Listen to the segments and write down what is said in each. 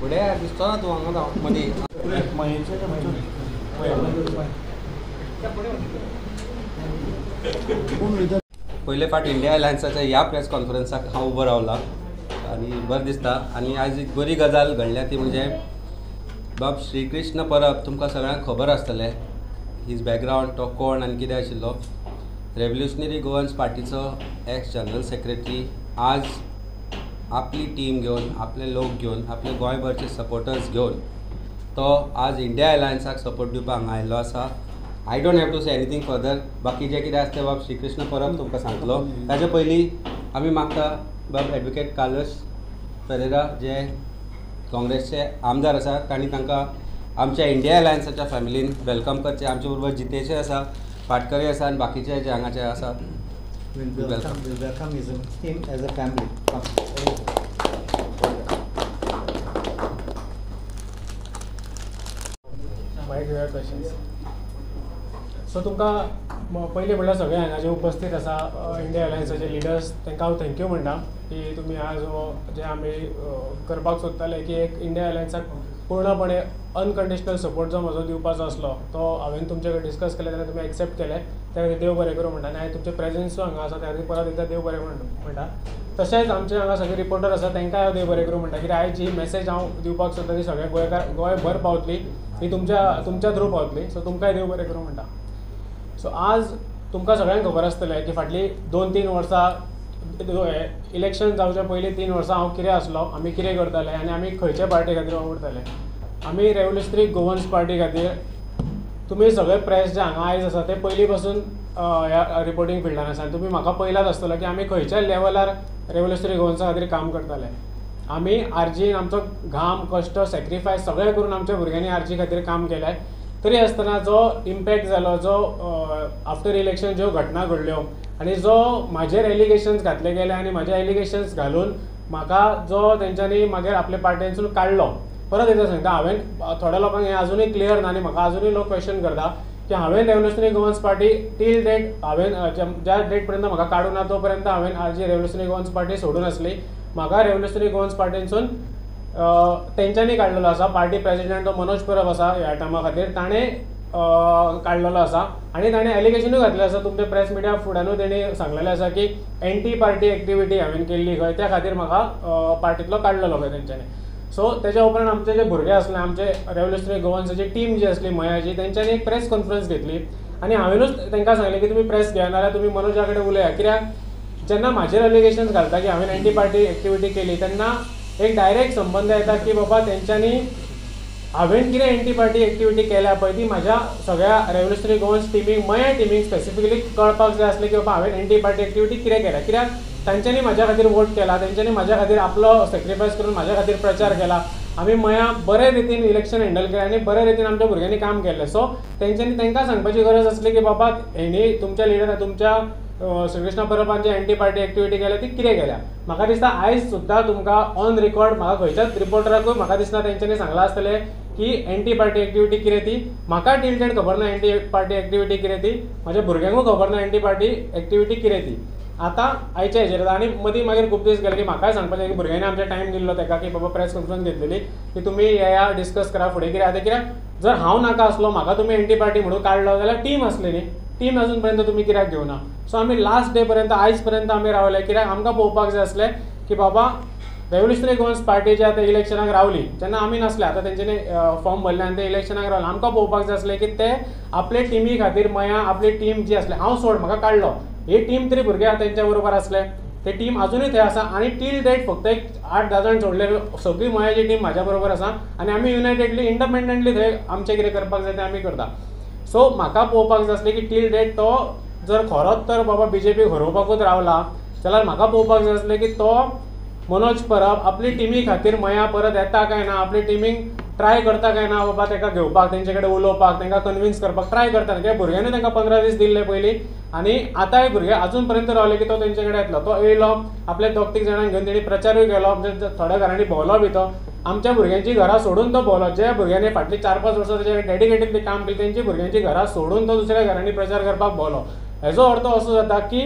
फुडें दिसतो ना तूं हांगा मदीं पयले फावट इंडिया अलायन्साच्या ह्या प्रेस कॉन्फरन्साक हांव उबो रावला आनी बरें दिसता. आनी आयज एक बरी गजाल घडल्या ती म्हणजे बाब श्रीकृष्ण परब. तुमकां सगळ्यांक खबर आसतलें हीज बॅकग्रावंड, तो कोण आनी कितें आशिल्लो. रेव्होल्युशनरी गोवन्स पार्टीचो एक्स जनरल सेक्रेटरी. आज आपली टीम घेवन, आपले लोक घेवन, आपले गोंयभरचे सपोर्टर्स घेवन तो आज इंडिया अलायन्साक सपोर्ट दिवपाक हांगा आयिल्लो आसा. I don't have to say anything further. बाकी जे कितें आसता बाब श्रीकृष्ण परब तुमकां सांगतलो. ताचे पयलीं आमी मागता बाब एडवोकेट कार्लोस पेरेरा जे काँग्रेसचे आमदार आसा तांणी तांकां आमच्या इंडिया अलायन्साच्या फॅमिलीन वेलकम करचें. आमचे बरोबर जितेशय आसा, पाटकरे आसा आनी बाकीचे जे हांगाचे आसा. Welcome him as a family. Questions. So तुमकां पयलीं म्हणल्यार सगळे हांगा जे उपस्थित आसा इंडिया अलायन्साचे लिडर्स तांकां हांव थँक्यू म्हणटा की तुमी आज हो जे आमी करपाक सोदताले की एक इंडिया अलायन्साक पूर्णपणे अनकंडिशनल सपोर्ट जो म्हजो दिवपाचो आसलो तो हांवें तुमचे कडेन डिस्कस केले जाल्यार तुमी एक्सेप्ट केले. त्या खातीर देव बरें करूं म्हणटा. आनी हांवें तुमचे प्रेजन्सूय हांगा आसा त्या खातीर परत एकदां देव बरें म्हणटा. तशेंच आमचे हांगा सगळे रिपोर्टर आसा तांकांय हांव देव बरें करूं म्हणटा. कित्याक आयज जी मॅसेज हांव दिवपाक सोदता ती सगळ्या गोंयभर पावतली, ती तुमच्या थ्रू पावतली. सो तुमकांय देव बरें करूं म्हणटा. सो आज तुमकां सगळ्यांक खबर आसतलें की फाटलीं 2-3 वर्सां इलेक्शन जावच्या पयलीं 3 वर्सां हांव कितें आसलो, आमी कितें करताले आनी आमी खंयचे पार्टी खातीर वावुरताले. आमी रेव्होल्युशनरी गोवन्स पार्टी खातीर तुमी सगळे प्रेस जे हांगा आयज आसा ते पयलीं पासून ह्या रिपोर्टींग फिल्डान आसा. तुमी म्हाका पयलाच आसतलो की आमी खंयच्या लेवलार रेव्होल्युशनरी गोवन्सा खातीर काम करताले. आमी आरजीन आमचो घाम, कश्ट, सॅक्रिफायस सगळें करून आमच्या भुरग्यांनी आरजी खातीर काम केलें. तरी आसतना जो इम्पॅक्ट जालो, जो आफ्टर इलेक्शन ज्यो घटना घडल्यो आनी जो म्हाजेर एलिगेशन्स घातले गेले आनी म्हाजे एलिगेशन्स घालून म्हाका जो तेंच्यांनी मागीर आपल्या पार्टीसून काडलो. परत एकदां सांगता, हांवें थोड्या लोकांक हें अजुनूय क्लियर ना आनी म्हाका अजुनूय लोक क्वेश्चन करता की हांवें रेव्होल्युशनरी गोवन्स पार्टी टील डेट हांवें ज्या डेट पर्यंत म्हाका काडूं ना तो पर्यंत हांवें आरजी रेव्होल्युशनरी गोवन्स पार्टी सोडून आसली. म्हाका रेव्होल्युशनरी गोवन्स पार्टीसून तेंच्यांनी काडलेलो आसा. पार्टी प्रेसिडेंट तो मनोज परब आसा ह्या टायमा खातीर, ताणें काडलेलो आसा आनी ताणें एलिगेशनूय घातलें आसा. तुमच्या प्रेस मिडिया फुड्यानूय तेणी सांगलेलें आसा की एंटी पार्टी एक्टिविटी हांवें केल्ली खंय, त्या खातीर म्हाका पार्टींतलो काडलेलो खंय तेंच्यांनी. सो तेच्या उपरांत आमचे जे भुरगे आसले, आमचे रेव्होल्युशनरी गोवन्साची टीम जी आसली मयाची, तेंच्यांनी एक प्रेस कॉन्फरन्स घेतली आनी हांवेनूच तांकां सांगलें की तुमी प्रेस घेया नाल्यार तुमी मनोजा कडेन उलया. कित्याक जेन्ना म्हाजेर एलिगेशन्स घालता की हांवें एंटी पार्टी एक्टिविटी केली तेन्ना एक डायरेक्ट संबंद येता की बाबा तेंच्यांनी हांवें कितें एंटी पार्टी एक्टिविटी केल्या पळय ती म्हाज्या सगळ्या रेव्होल्युशनरी गोवन्स टिमीक, मया टिमीक स्पेसिफिकली कळपाक जाय आसलें की बाबा हांवें एंटी पार्टी एक्टिविटी कितें केल्या. कित्याक तांच्यांनी म्हाज्या खातीर वोट केला, तेंच्यांनी म्हाज्या खातीर आपलो सॅक्रिफायस करून म्हाज्या खातीर प्रचार केला. आमी मया बरे रितीन इलेक्शन हँडल केलें आनी बरे रितीन आमच्या भुरग्यांनी काम केलें. सो तेंच्यांनी तांकां सांगपाची गरज आसली की बाबा हेणी तुमच्या लिडर, तुमच्या श्रीकृष्ण परबान जी एंटी पार्टी एक्टिविटी केल्या ती कितें केल्या. म्हाका दिसता आयज सुद्दां तुमकां ऑन रिकॉर्ड म्हाका खंयच्याच रिपोर्टराकूय म्हाका दिसता तेंच्यांनी सांगलां आसतलें की एंटी पार्टी एक्टिविटी कितें ती. म्हाका टील डेट खबर ना एंटी पार्टी एक्टिविटी कितें ती, म्हाज्या भुरग्यांकूय खबर ना एंटी पार्टी एक्टिविटी कितें ती. आतां आयच्या हेजेर आनी मदीं मागीर खूब दीस गेले की म्हाकाय सांगपाचें की भुरग्यांनी आमच्या टायम दिल्लो ताका की बाबा प्रेस कॉन्फरन्स घेतलेली की तुमी येया डिस्कस करा फुडें कितें. आतां कित्याक जर हांव नाका आसलो, म्हाका तुमी एंटी पार्टी म्हणून काडलो जाल्यार टीम आसली न्ही, टीम अजून पर्यंत तुमी कित्याक घेवना. सो आमी लास्ट डे पर्यंत आयज पर्यंत आमी रावले. कित्याक आमकां पळोवपाक जाय आसलें की बाबा रेव्होल्युशनरी गोवन्स पार्टीची आतां इलेक्शनाक रावली जेन्ना आमी नासले, आतां तेंच्यांनी फॉर्म भरले आनी ते इलेक्शनाक रावले. आमकां पळोवपाक जाय आसलें की ते आपले टिमी खातीर मया आपली टीम जी आसली, हांव सोड म्हाका काडलो, ही टीम तरी भुरगे तेंच्या बरोबर आसले, ते टीम अजूनय थंय आसा आनी टील डेट फक्त एक 8-10 जाण सोडले, सगळी मयाची टीम म्हाज्या बरोबर आसा आनी आमी युनायटेडली इंडिपेंडंटली थंय आमचें कितें करपाक जाय तें आमी करता. सो म्हाका पळोवपाक जाय आसलें की टील डेट तो जर खरोच तर बाबा बीजेपी हरोवपाकूच रावला जाल्यार म्हाका पळोवपाक जाय आसलें की तो मनोज परब आपली टिमी खातीर मया परत येता काय ना, आपली टिमीक ट्राय करता काय ना बाबा ताका घेवपाक, तेंचे कडेन उलोवपाक, तांकां कन्विन्स करपाक ट्राय करता. कित्याक भुरग्यांनी तांकां 15 दीस दिल्ले पयलीं आनी आतांय भुरगे अजून पर्यंत रावले की तो तेंचे कडेन येतलो. तो येयलो, आपले 2-3 जाणांक घेवन तेणी प्रचारूय केलो, म्हणजे थोड्या घरांनी भोंवलो बी तो. आमच्या भुरग्यांची घरां सोडून तो भोंवलो. ज्या भुरग्यांनी फाटलीं 4-5 वर्सां ताचे डेडिकेटेडली काम केलें तेंची भुरग्यांची घरां सोडून तो दुसऱ्या घरांनी प्रचार करपाक भोंवलो. हेजो अर्थ असो जाता की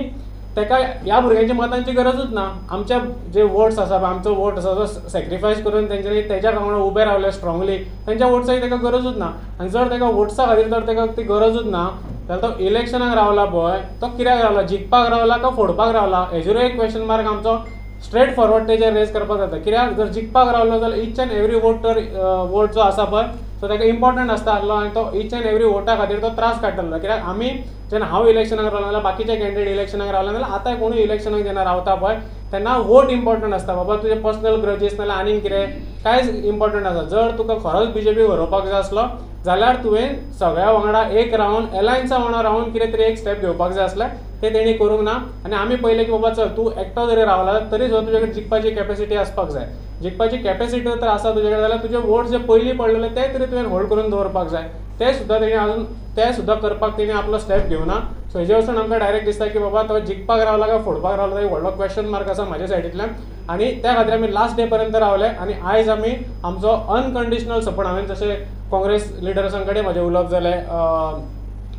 ताका ह्या भुरग्यांच्या मतांची गरजूच ना. आमच्या जे वोट्स आसा आमचो वोट आसा जो सॅक्रिफायस करून तेंच्यांनी तेज्या वांगडा उबे रावले स्ट्रॉंगली, तेंच्या वोट्साची ताका गरजूच ना. आनी जर ताका वोट्सा खातीर जर ताका ती गरजूच ना जाल्यार तो इलेक्शनाक रावला पळय तो कित्याक रावला, जिखपाक रावला काय फोडपाक रावला, हेजेर एक क्वेश्चन मार्क आमचो स्ट्रेट फॉरवर्ड तेजेर रेज करपाक जाता. कित्याक जर जिखपाक रावलो जाल्यार ईच एंड एवरी वोट जो आसा पळय सो ताका इम्पॉर्टंट आसता आसलो आनी तो ईच एंड एवरी वोटा खातीर तो त्रास काडटलो. कित्याक आमी जेन्ना हांव इलेक्शनाक रावलो नाजाल्यार बाकीचे कॅन्डिडेट इलेक्शनाक रावले नाजाल्यार आतां कोणूय इलेक्शनाक जेन्ना रावता पळय तेन्ना वोट इम्पॉर्टंट आसता. बाबा तुजे पर्सनल ग्रजीस नाजाल्यार आनीक कितें कांयच इम्पॉर्टंट आसा. जर तुका खरोच बीजेपी व्हरोवपाक जाय आसलो जाल्यार तुवें सगळ्या वांगडा एक रावन एलायन्सा वांगडा रावन कितें तरी एक स्टेप घेवपाक जाय आसलें. तें तेणी करूंक ना. आनी आमी पयलें की बाबा चल तूं एकटो जरी रावला तरी सुद्दां तुजे कडेन जिखपाची कॅपेसिटी आसपाक जाय. जिखपाची कॅपेसिटी जर आसा तुजे कडेन जाल्यार तुजे वोट जे पयलीं पडलेले ते तरी तुवें होल्ड करून दवरपाक जाय. ते सुद्दां तेणी अजून ते सुद्दां करपाक तेणी आपलो स्टेप घेवना. सो हेजे वचून आमकां डायरेक्ट दिसता की बाबा तो जिखपाक रावला काय फोडपाक रावला एक व्हडलो क्वेश्चन मार्क आसा म्हाज्या सायडींतल्यान. आनी त्या खातीर आमी लास्ट डे पर्यंत रावले आनी आयज आमी आमचो अनकंडिशनल सपोर्ट हांवें जशें काँग्रेस लिडर्सां कडेन म्हजें उलोवप जालें,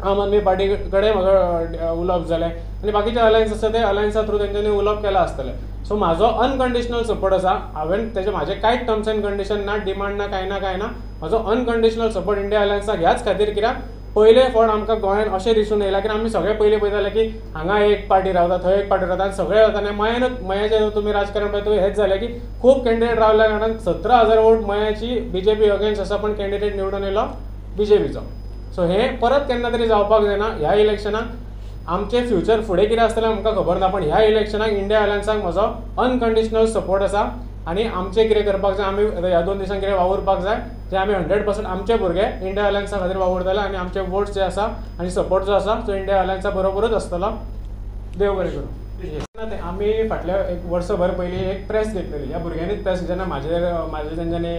आम आदमी पार्टी कडेन म्हजो उलोवप जालें आनी बाकीचे अलायन्स आसा ते अलायन्सा थ्रू तेंच्यांनी उलोवप केलां आसतलें. सो म्हाजो अनकंडिशनल सपोर्ट आसा. हांवें म्हाजे कांयच टर्म्स एंड कंडिशन ना, डिमांड ना, कांय ना. म्हाजो अनकंडिशनल सपोर्ट इंडिया अलायन्साक ह्याच खातीर कित्याक पयले फावट आमकां गोंयांत अशें दिसून येयलां की आमी सगळे पयलीं पळयताले की हांगा एक पार्टी रावता थंय एक पार्टी रावता आनी सगळे रावताले. मयाचें तुमी राजकारण पळय तुवें हेंच जालें की खूब कॅन्डिडेट रावल्या कारणान 17,000 वोट मयाची बीजेपी अगेन्स्ट आसा पण कॅन्डिडेट निवडून येयलो बीजेपीचो. सो हें परत केन्ना तरी जावपाक जायना. ह्या इलेक्शनाक आमचें फ्युचर फुडें कितें आसतलें आमकां खबर ना पण ह्या इलेक्शनाक इंडिया अलायन्साक म्हजो अनकंडिशनल सपोर्ट आसा. आनी आमचें कितें करपाक जाय आमी ह्या 2 दिसांक कितें वावुरपाक जाय जें आमी 100% आमचे भुरगे इंडिया अलायन्सा खातीर वावुरतले आनी आमचे वोट्स जे आसा आनी सपोर्ट जो आसा तो इंडिया अलायन्सा बरोबरूच आसतलो. देव बरें करूं. आमी फाटल्या एक वर्सभर पयलीं एक प्रेस घेतलेली. ह्या भुरग्यांनीच प्रेस जेन्ना म्हाजे तेंच्यांनी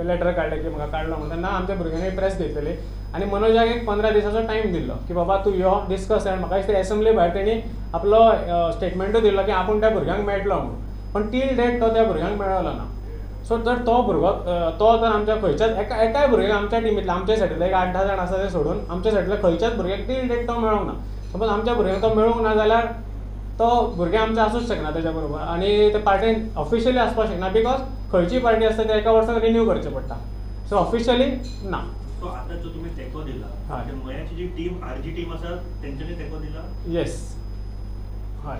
लेटर काडलें की म्हाका काडलो म्हणून तेन्ना आमच्या भुरग्यांनी प्रेस घेतलेली आनी मनोजाक एक 15 दिसाचो टायम दिल्लो की बाबा तूं यो डिस्कस. आनी म्हाका दिसता एसेंब्ली भायर तेणी आपलो स्टेटमेंटूय दिल्लो की आपूण त्या भुरग्यांक मेळटलो म्हणून. पण टील डेट तो त्या भुरग्यांक मेळलो ना. सो जर तो भुरगो तो जर आमच्या खंयच्याच एकाय भुरग्याक आमच्या टिमींतल्या आमच्या सायडींतले एक 8-10 जाण आसा ते सोडून आमच्या सायडींतल्या खंयच्याच भुरग्याक टील डेट तो मेळोंक ना. सपोज आमच्या भुरग्यांक तो मेळूंक ना जाल्यार तो भुरगें आमचें आसूंक शकना तेच्या बरोबर आनी ते पार्टीन ऑफिशियली आसपाक शकना बिकॉज खंयची पार्टी आसता ते एका वर्साक रिन्यू करचें पडटा. सो ऑफिशियली ना. सो आतां जो तुमी तेको दिला मयाची जी टीम आरजी टीम आसा तेंच्यांनी तेको दिला. येस हय.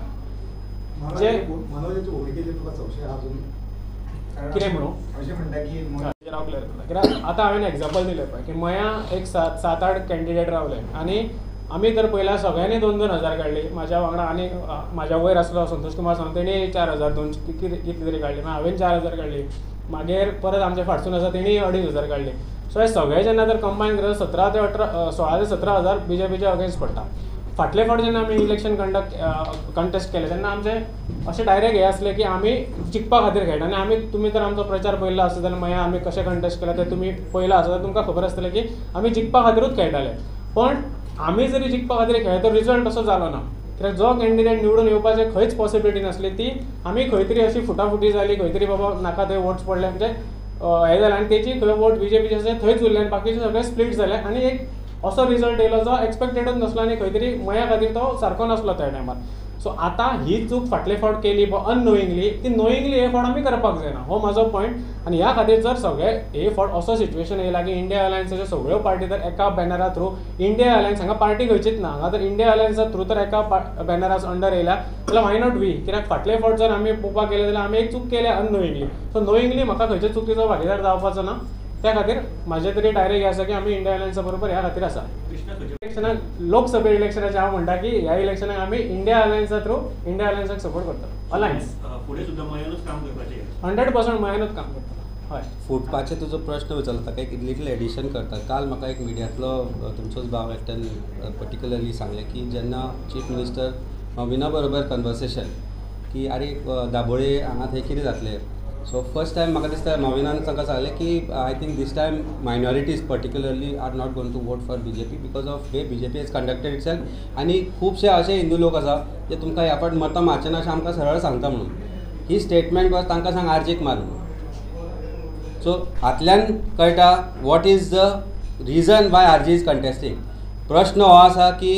जे मनोजाचे भुमिकेचे तुका संशय अजून कितें म्हणू अशें म्हणटा की राव क्लियर करता कित्याक आतां हांवें एग्जाम्पल दिलें पळय की मया एक 7-8 कॅन्डिडेट रावले आनी आमी तर पयल्या सगळ्यांनी 2-2 हजार काडली. म्हाज्या वांगडा आनी म्हाज्या वयर आसलो संतोश कुमार सावंत तेणी 4,000 कितली तरी काडली. हांवें 4,000 काडली. मागीर परत आमचे फाटसून आसा तेणी 2,500 काडली. सो हे सगळे जेन्ना जर कंबायन करत 16 ते 17 हजार बीजेपीचे अगेन्स्ट पडटा. फाटले फावट जेन्ना आमी इलेक्शन कंटेस्ट केलें तेन्ना आमचें अशें डायरेक्ट हें आसलें की आमी जिखपा खातीर खेळटा आनी आमी तुमी जर आमचो प्रचार पळयल्लो आसत जाल्यार मागीर आमी कशें कंटेस्ट केला तें तुमी पळयलां आसत जाल्यार तुमकां खबर आसतलें की आमी जिखपा खातीरूच खेळटाले. पण आमी जरी जिखपा खातीर खेळ्ळे तर रिजल्ट असो जालो ना. कित्याक जो कॅन्डिडेट निवडून येवपाची खंयच पॉसिबिलिटी नासली ती आमी खंय तरी अशी फुटाफुटी जाली खंय तरी बाबा नाका थंय वोट्स पडले म्हणजे हें जालें आनी तेची खंय वोट बीजेपीचे आसा थंयच उरले आनी बाकीचे सगळे स्प्लीट जाले आनी एक असो रिजल्ट येयलो जो एक्सपेक्टेडूच नासलो आनी खंय तरी मया खातीर तो सारको नासलो त्या टायमार. सो आतां ही चूक फाटले फावट केली अननोईंगली ती नोईंगली हे फावट आमी करपाक जायना हो म्हजो पॉयंट. आनी ह्या खातीर जर सगळे हे फावट असो सिच्युएशन येयला की इंडिया अलायन्साच्यो सगळ्यो पार्टी जर एका बॅनरा थ्रू इंडिया अलायन्स हांगा पार्टी खंयचीच ना हांगा जर इंडिया अलायन्सा थ्रू तर एका बॅनरा अंडर येयल्या जाल्यार वाय नॉट वी. कित्याक फाटले फावट जर आमी पळोवपाक गेले जाल्यार आमी एक चूक केल्या अननोईंगली. सो नोईंगली म्हाका खंयच्या चुकीचो भागीदार जावपाचो ना. त्या खातीर म्हाजे तरी डायरेक्ट हें आसा की आमी इंडिया अलायन्सा बरोबर ह्या खातीर आसा. इलेक्शनाक लोकसभा इलेक्शनाचे हांव म्हणटा की ह्या इलेक्शनाक आमी इंडिया अलायन्सा थ्रू इंडिया अलायन्साक सपोर्ट करता. अलायन्स फुडें सुद्दां मयानूच काम करपाचें 100% मयानूच काम करता. हय. फुटपाचें तुजो प्रश्न विचारलो ताका एक लिटल एडिशन करता. काल म्हाका एक मिडियांतलो तुमचोच भाव एकट्यान पर्टिक्युलरली सांगलें की जेन्ना चीफ मिनिस्टर नवीना बरोबर कन्वर्सेशन की आरे दाबोळे हांगा थंय कितें जातलें. सो फर्स्ट टायम म्हाका दिसता नविनान ताका सांगलें की I think this time minorities particularly are not going to vote for BJP because of way BJP is conducted itself. आनी खुबशे अशे हिंदू लोक आसा जे तुमकां ह्या फावट मतां मारचे ना अशें आमकां सरळ सांगता म्हणून ही स्टेटमेंट वॉज तांकां सांग आरजीक मार म्हणून. सो हातल्यान कळटा what is the reason why RG is contesting. प्रश्न हो आसा की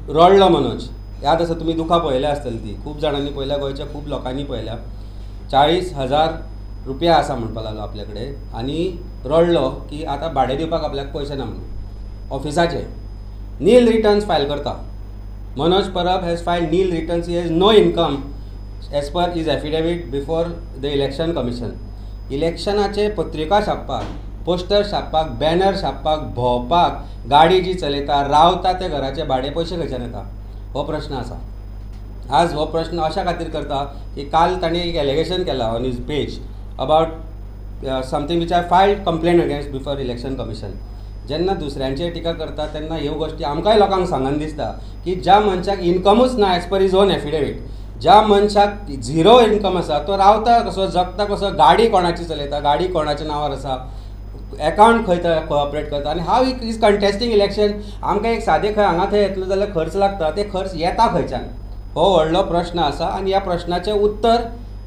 रडलो मनोज याद आसा तुमी दुखां पळयल्या आसतली ती खूब जाणांनी पळयल्या, गोंयच्या खूब लोकांनी पळयल्या. 40,000 रुपया आसा म्हणपा लागलो आपल्या कडेन आनी रडलो की आतां भाडें दिवपाक आपल्याक पयशे ना म्हणून. ऑफिसाचे नील रिटर्न्स फायल करता. Manoj Parab has filed nil returns. He has no income as per his affidavit before the election commission. इलेक्शनाचे पत्रिका छापपाक, पोस्टर छापपाक, बॅनर छापपाक, भोंवपाक, गाडी जी चलयता, रावता ते घराचे भाडे पयशे खंयच्यान येता हो प्रश्न आसा. आज हो प्रश्न अशा खातीर करता की काल ताणें एक एलिगेशन केलां on his page about something which I filed complain against before election commission. जेन्ना दुसऱ्यांचेर टिका करता तेन्ना ह्यो गोश्टी आमकांय लोकांक सांगन दिसता की ज्या मनशाक इनकमूच ना as per his own affidavit, ज्या मनशाक झिरो इनकम आसा तो रावता कसो, जगता कसो, गाडी कोणाची चलयता, गाडी कोणाच्या नांवार आसा, एकावंट खंय कोऑपरेट करता आनी हाव इज कंटेस्टींग इलेक्शन. आमकां एक सादें खंय हांगा थंय येतलो जाल्यार खर्च लागता, ते खर्च येता खंयच्यान हो व्हडलो प्रश्न आसा. आनी ह्या प्रश्नाचें उत्तर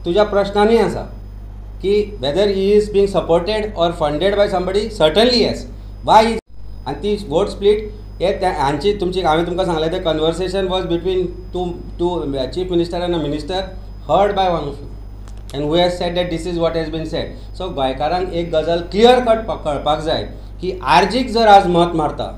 तुज्या प्रश्नांनी आसा की weather he is being supported or funded by somebody. Certainly yes. Y आनी ती वोट स्प्लीट हे हांची तुमची हांवें तुमकां सांगलें तें conversation was between two chief minister and a minister heard by one of you and who has said that this is what has been said. So गोंयकारांक एक गजाल क्लियर कट कळपाक जाय की आरजीक जर आज मत मारता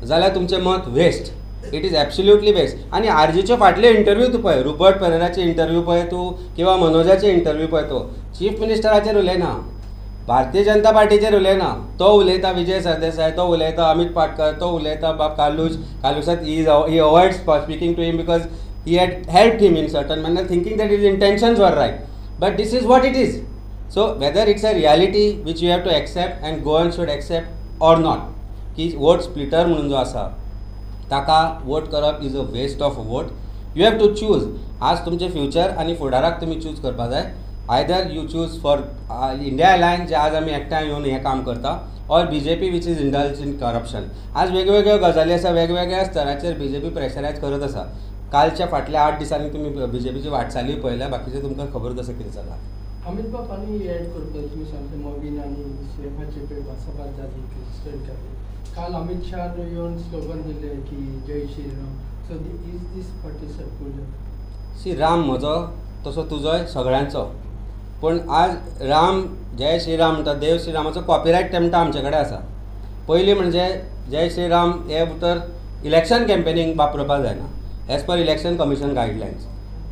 जाल्यार तुमचें मत waste. It is absolutely waste. आनी आरजीचे फाटले इंटरव्यू तूं पळय, रुपर्ट पेरेराचे इंटरव्यू पळय तूं किंवा मनोजाचे इंटरव्यू पळय तूं, चीफ मिनिस्टराचेर उलयना, भारतीय जनता पार्टीचेर उलयना. तो उलयता विजय सरदेसाय, तो उलयता अमित पाटकर, तो उलयता बाब कालूसात he avoids speaking to him because he had helped him in certain manner thinking that his intentions were right. But this is what it is. So whether it's a reality which you have to accept and Goan should accept or not की vote splitter म्हणून जो आसा ताका vote करप is a waste of vote. You have to choose. आज तुमचे future आनी फुडाराक तुमी चूज करपा जाय. Either you choose for India alliance जे आज आमी एकठांय येवन हें काम करता, or BJP which is indulge in corruption. आज वेगवेगळ्यो गजाली आसा, वेगवेगळ्या स्तराचेर BJP प्रेशरायज करत आसा. कालच्या फाटल्या 8 दिसांनी तुमी BJPची वाटचाली पळयल्या, बाकीचे तुमकां खबर आसा कितें जालां. अमित बाब आनी एड करता तुमी सांगता मोविन आनी श्रीमाचे पेपर सभात जाली स्टेट काल अमित शाह येवन स्लोगन दिले की जय Shriram. So is this party secular. See Ram म्हजो तसो तुजोय सगळ्यांचो, पूण आज राम जय श्रीराम म्हणटा, देव श्रीरामाचो कॉपीरायट तेमटा आमचे कडेन आसा. पयलीं म्हणजे जय श्रीराम हे उतर इलेक्शन कॅम्पेनींग वापरपाक जायना as per election commission guidelines.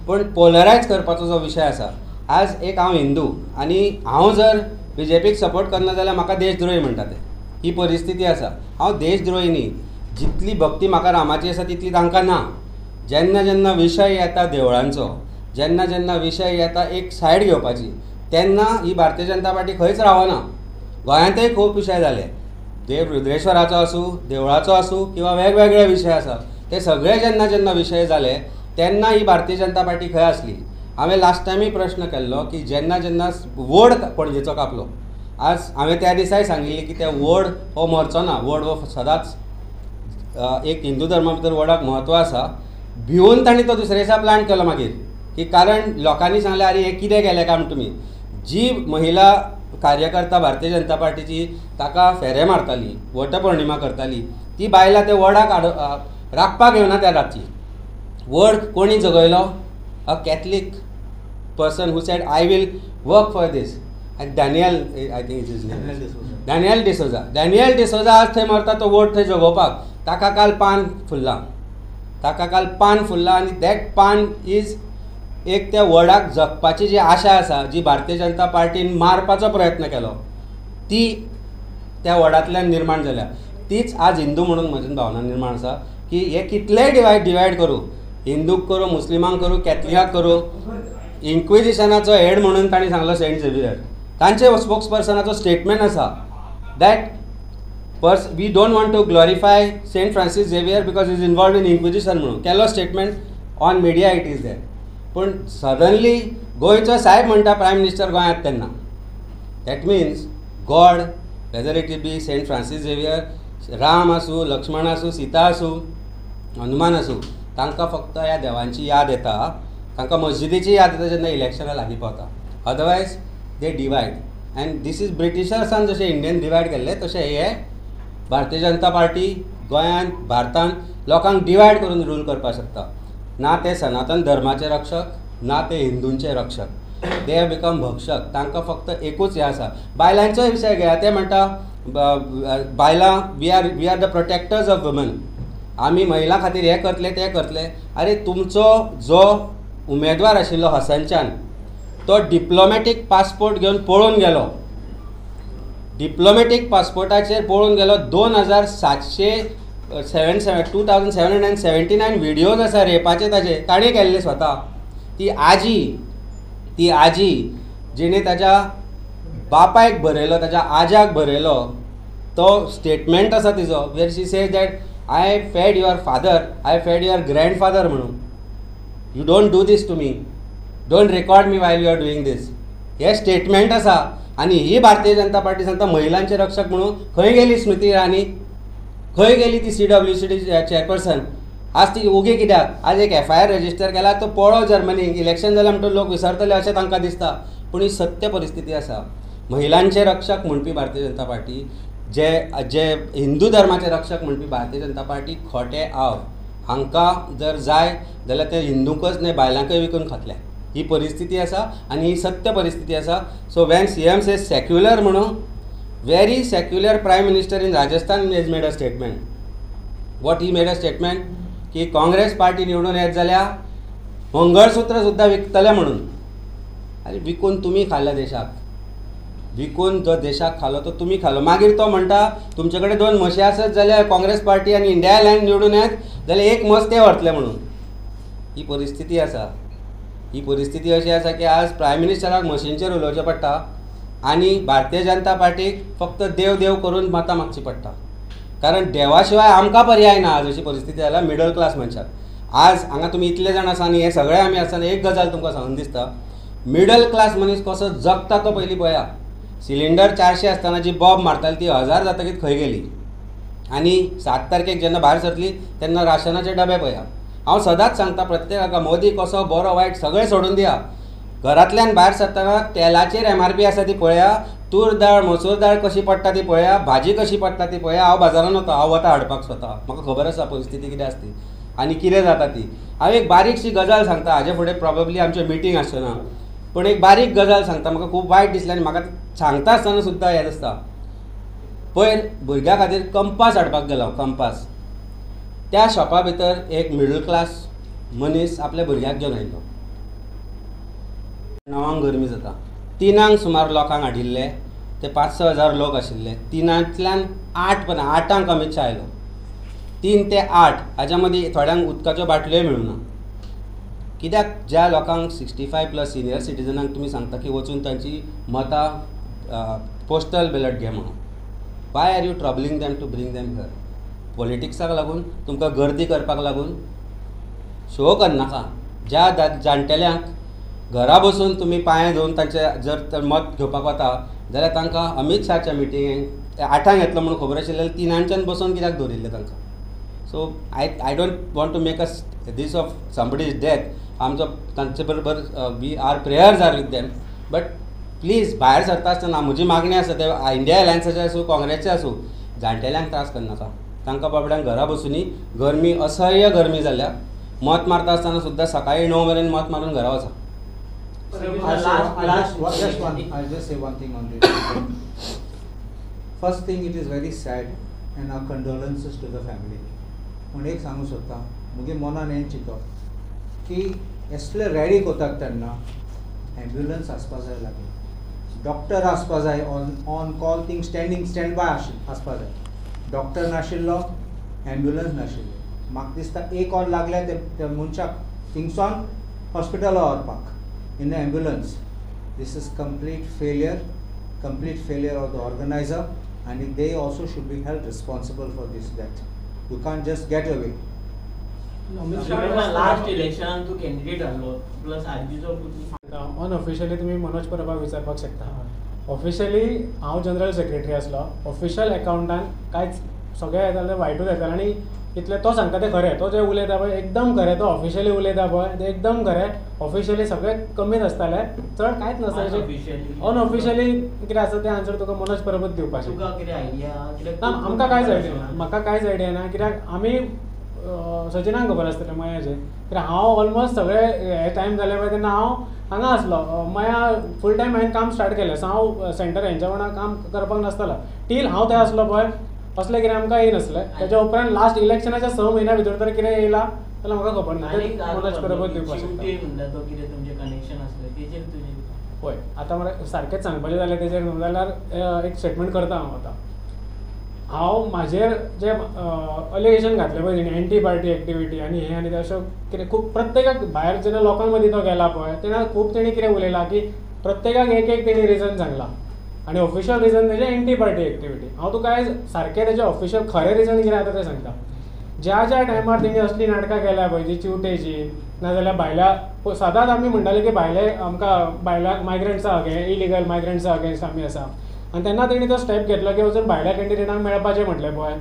पूण पोलरायज करपाचो जो विशय आसा, आज एक हांव हिंदू आनी हांव जर BJPक सपोर्ट करना जाल्यार म्हाका देशद्रोही म्हणटा ते. ही परिस्थिती आसा. हांव देशद्रोही न्ही. जितली भक्ती म्हाका रामाची आसा तितली तांकां ना. जेन्ना जेन्ना विशय येता देवळांचो, जेन्ना जेन्ना विशय येता एक सायड घेवपाची, तेन्ना ही भारतीय जनता पार्टी खंयच रावना. गोंयांतय खूब विशय जाले, देव रुद्रेश्वराचो आसूं, देवळाचो आसूं किंवा वेगवेगळे विशय आसा, ते सगळे जेन्ना जेन्ना विशय जाले तेन्ना ही भारतीय जनता पार्टी खंय आसली. हांवें लास्ट टायमी प्रश्न केल्लो की जेन्ना जेन्ना वोड पणजेचो कापलो, आज हांवें त्या दिसाय सांगिल्ली की ते वोड हो मरचो ना. वोड हो सदांच एक हिंदू धर्मा भितर वडाक म्हत्व आसा. भिवून तांणी तो दुसऱ्या दिसा प्लांट केलो मागीर की कारण लोकांनी सांगलें अरे हें कितें केलें काम तुमी. जी महिला कार्यकर्ता भारतीय जनता पार्टीची ताका फेरे मारताली, वटपौर्णिमा करताली, ती बायलां ते वडाक राखपाक येवना त्या रातची. वड कोणी जगयलो? A Catholic person who said I will work for this. Daniel I think is his name, Daniel D'Souza. Daniel D'Souza आज थंय मरता तो वोट थंय जगोवपाक. ताका काल पान फुल्लां, ताका काल पान फुल्लां आनी दॅट पान इज एक त्या वडाक जगपाची जी आशा आसा, जी भारतीय जनता पार्टीन मारपाचो प्रयत्न केलो, ती त्या वडांतल्यान निर्माण जाल्या. तीच आज हिंदू म्हणून म्हजी भावना निर्माण आसा की हे कितलेय डिवायड करूं, हिंदूक करूं, मुस्लिमांक करूं, कॅथलिकाक करूं. इन्क्विजिशनाचो हेड म्हणून तांणी सांगलो सेंट झेवियर. तांचे स्पोक्स पर्सनाचो स्टेटमेंट आसा that we don't want to glorify Saint Francis Xavier because is involve in inquisition म्हणून केलो statement on media. It is that. पूण सडनली गोंयचो साहेब म्हणटा प्रायम मिनिस्टर गोंयांत तेन्ना. That means God, whether it be Saint Francis Xavier, Ram आसूं, लक्ष्मण आसूं, सीता आसूं, हनुमान आसूं, तांकां फक्त ह्या देवांची याद येता, तांकां मस्जिदीची याद येता जेन्ना इलेक्शनां लागीं पावता. Otherwise they divide. And this is ब्रिटिशर्सान जशें इंडियन डिवायड केल्ले तशें हे भारतीय जनता पार्टी गोंयांत, भारतांत लोकांक डिवायड करून रूल करपाक शकता. ना ते सनातन धर्माचे रक्षक ना ते हिंदूंचे रक्षक. दे हॅव बिकम भक्षक. तांकां फक्त एकूच हें आसा. बायलांचोय विशय घेया. ते म्हणटा बायलां we are the protectors of women. आमी महिलां खातीर हें करतले ते करतले. अरे तुमचो जो उमेदवार आशिल्लो हसनचान तो डिप्लोमॅटीक पासपोर्ट घेवन पळून गेलो. डिप्लोमॅटीक पासपोर्टाचेर पळून गेलो. 2779 व्हिडियोज आसा रेपाचे ताजे. ताणें केल्ले स्वता. ती आजी जिणे ताच्या बापायक बरयलो, ताच्या आज्याक बरयलो तो स्टेटमेंट आसा तिजो, where she says that I fed your father, I fed your grandfather म्हणून. You don't do this to me, don't record me while you are doing this. हे स्टेटमेंट आसा. आनी ही भारतीय जनता पार्टी सांगता महिलांचे रक्षक म्हणून. खंय गेली स्मृती इराणी? खंय गेली ती CWCD चेअरपर्सन? आज ती उगी कित्याक? आज एक FIR रजिस्टर केला तो पळो जर्मनीक. इलेक्शन जालें म्हणटून लोक विसरतले अशें तांकां दिसता. पूण ही सत्य परिस्थिती आसा. महिलांचे रक्षक म्हणपी भारतीय जनता पार्टी, जे हिंदू धर्माचे रक्षक म्हणपी भारतीय जनता पार्टी खोटे आव. हांकां जर जाय जाल्यार ते हिंदूकच न्हय बायलांकय विकून खातले. ही परिस्थिती आसा आनी ही सत्य परिस्थिती आसा. So when CM says secular म्हणून, very secular prime minister in Rajasthan has made a statement. What he made a statement की काँग्रेस पार्टी निवडून येत जाल्यार मंगळसूत्र सुद्धा विकतले म्हणून. अरे विकून तुमी खाल्ल्या देशाक. विकून जो देशाक खालो तो तुमी खालो. मागीर तो म्हणटा तुमचे कडेन 2 म्हशी आसत जाल्यार काँग्रेस पार्टी आनी इंडिया अलायन्स निवडून येत जाल्यार एक मस ते व्हरतले म्हणून. ही परिस्थिती आसा. ही परिस्थिती अशी आसा की आज प्रायम मिनिस्टराक मशीनचेर उलोवचें पडटा आनी भारतीय जनता पार्टीक फक्त देव देव करून मतां मागची पडटा. कारण देवा शिवाय आमकां पर्याय ना. आज अशी परिस्थिती जाला मिडल क्लास मनशाक. आज हांगा तुमी इतले जाण आसा आनी हे सगळे आमी आसतना एक गजाल तुमकां सांगून दिसता. मिडल क्लास मनीस कसो जगता तो पयलीं पळया. सिलिंडर 400 आसतना जी बॉब मारताली ती 1000 जातकीच खंय गेली. आनी 7 तारखेक जेन्ना भायर सरली तेन्ना राशनाचे डबे पळया. हांव सदांच सांगता प्रत्येकाक मोदी कसो बरो वायट सगळें सोडून दिया. घरांतल्यान भायर सरतना तेलाचेर MRP आसा ती पळया. तूर दाळ मसूर दाळ कशी पडटा ती पळया. भाजी कशी पडटा ती पळया. हांव बाजारान वता, हांव वता हाडपाक स्वता. म्हाका खबर आसा परिस्थिती कितें आसा ती आनी कितें जाता ती. हांव एक बारीकशी गजाल सांगता. हाजे फुडें प्रॉबेबली आमचें मिटींग आसचें. पूण एक बारीक गजाल सांगता. म्हाका खूब वायट दिसलें आनी म्हाका सांगता आसतना सुद्दां हें दिसता. पयर भुरग्या खातीर कंपास हाडपाक गेलो. कंपास त्या शॉपा भितर एक मिडल क्लास मनीस आपल्या भुरग्याक घेवन आयिल्लो. 9 गरमी जाता. 3 सुमार लोकांक हाडिल्ले. ते 5-6 हजार लोक आशिल्ले. 3तल्यान 8 अमित शाह आयलो. 3 ते 8 हाच्या मदीं थोड्यांक उदकाच्यो बाटल्योय मेळूना. कित्याक ज्या लोकांक 65+ सिनियर सिटीजनांक तुमी सांगता की वचून तांची मतां पोस्टल बॅलट घे म्हणून. Why are you troubling them to bring them here? पॉलिटिक्साक लागून, तुमकां गर्दी करपाक लागून? शो करनाका. ज्या जाणटेल्यांक घरा बसून तुमी पांये धुवन तांचे जर मत घेवपाक वता जाल्यार तांकां अमित शाहच्या मिटिंगेक 8 येतलो म्हणून खबर आशिल्लें 3च्यान बसून कित्याक दवरिल्लें तांकां? So I don't want to make a this of somebody's death. आमचो तांचे बरोबर we are prayers are with them. But please भायर सरता आसतना म्हजी मागणी आसा ते इंडिया अलायन्साचे आसूं काँग्रेसचे आसूं, जाणटेल्यांक त्रास करनाका. तांकां बाबड्यांक घरा बसूनी गरमी असह्य गरमी जाल्या. मत मारता आसतना सुद्दां सकाळीं 9 मेरेन मत मारून घरा वचा. I'll just say one thing on this. First thing, it is very sad and our condolences to the family. पूण एक सांगू सोदता, मुगे मनान हें चिंतप की असले रेडी कोताक तेन्ना एम्ब्युलन्स आसपा जाय लागीं, डॉक्टर आसपा जाय, on call thing stand by आसपा जाय. डॉक्टर नाशिल्लो, एम्ब्युलन्स नाशिल्ली. म्हाका दिसता एक ऑर लागले त्या मनशाक थिंगसोन हॉस्पिटला व्हरपाक in an ambulance. This is complete failure of the organizer, and they also should be held responsible for this death. You can't just get away. Last election तू कॅन्डिडेट आसलो प्लस आरजीचो अनऑफिशियली तुम्ही मनोज परबाक विचारपाक शकता. ऑफिशियली हांव general secretary आसलो. Official अकाउंटान कांयच सगळें येतालें वायटूच येतालें आनी इतलें तो सांगता तें खरें. तो जें उलयता पळय एकदम खरें. तो ऑफिशियली उलयता पळय तें एकदम खरें. ऑफिशियली सगळें कमीच आसतालें, चड कांयच नासतालें. अनऑफिशियली कितें आसा तें आन्सर तुका मनोज परबूच दिवपाचें. तुका कितें आयडिया? ना आमकां कांयच आयडिया ना. म्हाका कांयच आयडिया ना. कित्याक आमी सचिनाक खबर आसतलें मयाचें, कित्याक हांव ऑलमोस्ट सगळे हे टायम जाले पळय तेन्ना हांव हांगा आसलो. मया फूल टायम हांवें काम स्टार्ट केलें, सो हांव सेंटर हेंच्या वांगडा काम करपाक नासतालो. टील हांव थंय आसलो पळय असलें कितें आमकां येयनासलें. तेच्या उपरांत लास्ट इलेक्शनाच्या 6 म्हयन्या भितर तर कितें येयलां जाल्यार म्हाका खबर ना. मनोज परबच दिवपाक शकता. म्हणटा तो कितें तुमचें कनेक्शन आसलें तेजेर तुजें पळय आतां मरे सारकेंच सांगपाचें जाल्यार तेजेर न्हू जाल्यार एक स्टेटमेंट करता हांव आतां. हांव म्हाजेर जे अलिगेशन घातलें पळय तेणी एंटी पार्टी एक्टिविटी आनी हें आनी तें अशें कितें खूब प्रत्येकाक भायर जेन्ना लोकां मदीं तो गेला पळय तेन्ना खूब तेणी कितें उलयलां की प्रत्येकाक एक एक तेणी रिजन सांगलां आनी ऑफिशियल रिजन तेजें एंटी पार्टी एक्टिविटी. हांव तुका आयज सारकें तेजें ऑफिशियल खरें रिजन कितें आतां तें सांगता. ज्या ज्या टायमार तेणी असली नाटकां केल्या पळय जी चिवटेची नाजाल्यार भायल्या सदांच आमी म्हणटाले की भायले आमकां भायल्या मायग्रंट्सा अगेन्स्ट इलिगल मायग्रंट्सा अगेन्स्ट आमी आसा आनी तेन्ना तेणी तो स्टेप घेतलो की वचून भायल्या कॅन्डिडेटांक मेळपाचें म्हटलें पळय.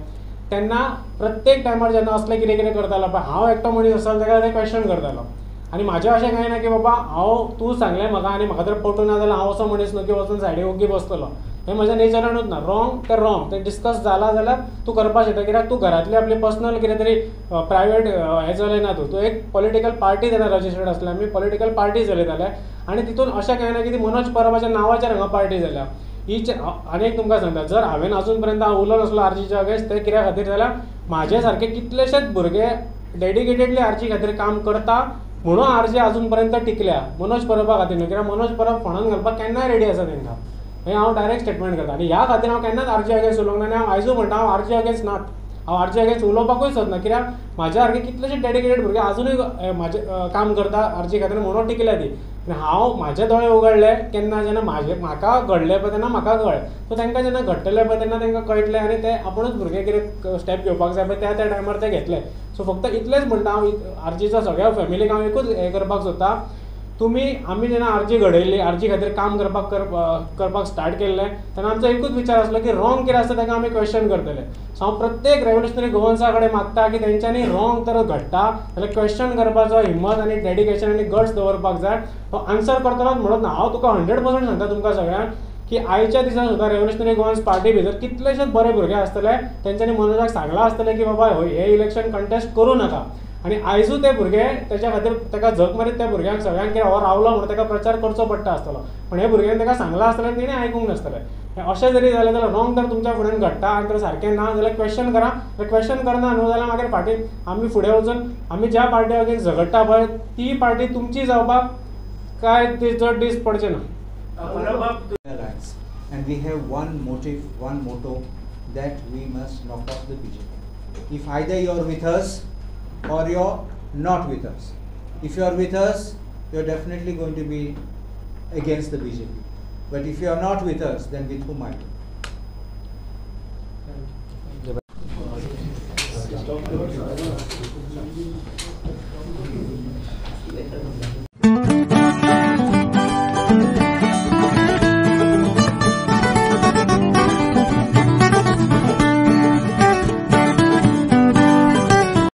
तेन्ना प्रत्येक टायमार जेन्ना असलें कितें कितें करतालो पळय हांव एकटो मनीस आसतालो ताका ते क्वेश्चन करतालो आनी म्हाजें अशें कांय ना की बाबा हांव तूं सांगलें म्हाका आनी म्हाका जर पटूं ना जाल्यार हांव असो मनीस न्हू की वचून सायडीक ओग्गी बसतलो. हें म्हज्या नेचरानूच ना. रॉंग तें डिस्कस जालां जाल्यार तूं करपाक शकता. कित्याक तूं घरांतली आपली पर्सनल कितें तरी प्रायवेट हें चलयना ना तूं एक पॉलिटिकल पार्टी तेन्ना रजिस्टर्ड आसलें आमी पॉलिटिकल पार्टी चलयताले आनी तितून अशें कांय ना की ती मनोज परबाच्या नांवाचेर हांगा पार्टी जाल्या. आनी एक तुमकां सांगता जर हांवें अजून पर्यंत हांव उलो नासलो आरजीच्या अगेन्स्ट ते कित्या खातीर जाल्यार म्हाजे सारके कितलेशेच भुरगे डेडिकेटेडली आरजी खातीर काम करता म्हणून आरजी अजून पर्यंत टिकल्या. मनोज परबा खातीर न्हू कित्याक मनोज परब फोंडान घालपाक केन्नाय रेडी आसा तांकां. हें हांव डायरेक्ट स्टेटमेंट करता आनी ह्या खातीर हांव केन्नाच आरजी अगेन्स्ट उलोवंक ना आनी हांव आयजूय म्हणटा हांव आरजी अगेन्स्ट नात. हांव आरजी अगेन्स्ट उलोवपाकूय सोदना कित्याक म्हाज्या सारके कितलेशे डेडिकेटेड भुरगे अजुनूय म्हाजे काम करता आरजी खातीर म्हणून टिकल्या ती. हांव म्हाजे दोळे उगडले केन्ना जेन्ना म्हाका घडलें पळय तेन्ना म्हाका कळ्ळें. सो तांकां जेन्ना घडटलें पळय तेन्ना तांकां कळटलें आनी ते आपुणूच भुरगे कितें स्टेप घेवपाक जाय पळय त्या टायमार ते घेतले. सो फक्त इतलेंच म्हणटा हांव आरजीच्या सगळ्या फॅमिलीक हांव एकूच हें करपाक सोदता. आमी जेन्ना आरजी घडयल्ली आरजी खातीर काम करपाक स्टार्ट केल्लें तेन्ना आमचो एकूच विचार आसलो की रॉंग कितें आसता ताका आमी क्वेश्चन करतले. सो हांव प्रत्येक रेव्होल्युशनरी गोवन्सा कडेन मागता की तेंच्यांनी रॉंग तर घडटा जाल्यार क्वेश्चन करपाचो हिम्मत आनी डेडिकेशन आनी गट्स दवरपाक जाय. तो आन्सर करतलोच म्हणत ना. हांव तुका 100% सांगता तुमकां सगळ्यांक की आयच्या दिसान सुद्दां रेव्होल्युशनरी गोवन्स पार्टी भितर कितलेशेच बरे भुरगे आसतले तेंच्यांनी मनोजाक सांगलां आसतलें की बाबा हे इलेक्शन कंटेस्ट करूं नाका आनी आयजूय ते भुरगे तेच्या खातीर ताका झक मारीत त्या भुरग्यांक सगळ्यांक कितें हो रावलो म्हणून ताका प्रचार करचो पडटा आसतलो. पण हे भुरग्यांनी ताका सांगलां आसतलें आनी तेणी आयकूंक नासतलें. अशें जरी जालें जाल्यार रॉंग तर तुमच्या फुड्यान घडटा आनी तर सारकें ना जाल्यार क्वेश्चन करा. क्वेश्चन करना न्हू जाल्यार मागीर फाटीं आमी फुडें वचून आमी ज्या पार्टी अगेन्स्ट झगडटा पळय ती पार्टी तुमची जावपाक काय चड दीस पडचे ना. And we have one motive, one motto that we must knock off the BJP. If either you are with us or you are not with us. If you are with us, you are definitely going to be against the BJP. But if you are not with us, then with whom are you? Thank you.